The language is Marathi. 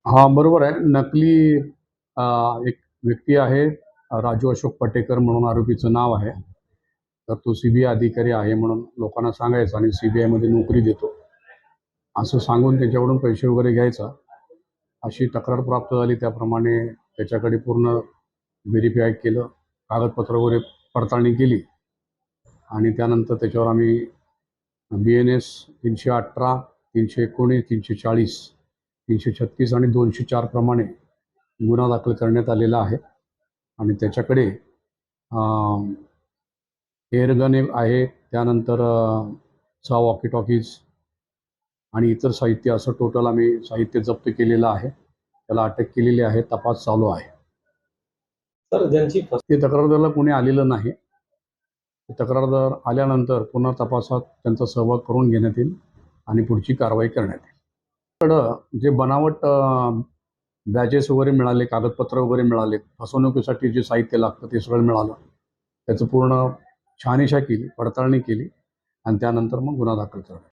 हां, बरोबर आहे. नकली एक व्यक्ती आहे, राजू अशोक पटेकर म्हणून आरोपीचं नाव आहे. तर तो सीबीआय अधिकारी आहे म्हणून लोकांना सांगायचा आणि सीबीआयमध्ये नोकरी देतो, असं सांगून त्याच्याकडून पैसे वगैरे घ्यायचा. अशी तक्रार प्राप्त झाली. त्याप्रमाणे त्याच्याकडे पूर्ण व्हेरिफाय केलं, कागदपत्र वगैरे पडताळणी केली आणि त्यानंतर त्याच्यावर आम्ही BNS 318, 319, 340, 336 आणि 204 प्रमाणे गुन्हा दाखल करण्यात आलेला आहे. आणि त्याच्याकडे एअरगन एक आहे, त्यानंतर 6 वॉकी टॉकीज आणि इतर साहित्य, असं टोटल आम्ही साहित्य जप्त केलेलं आहे. त्याला अटक केलेली आहे. तपास चालू आहे. सर, ज्यांची ते तक्रारदाराला कोणी आलेलं नाही. तक्रारदार आल्यानंतर पुन्हा तपासात त्यांचा सहभाग करून घेण्यात येईल आणि पुढची कारवाई करण्यात येईल. कडं जे बनावट बॅजेस वगैरे मिळाले, कागदपत्र वगैरे मिळाले, फसवणुकीसाठी जे साहित्य लागतं ते सगळं मिळालं. त्याचं पूर्ण शहानिशा केली, पडताळणी केली आणि त्यानंतर मग गुन्हा दाखल करण्यात.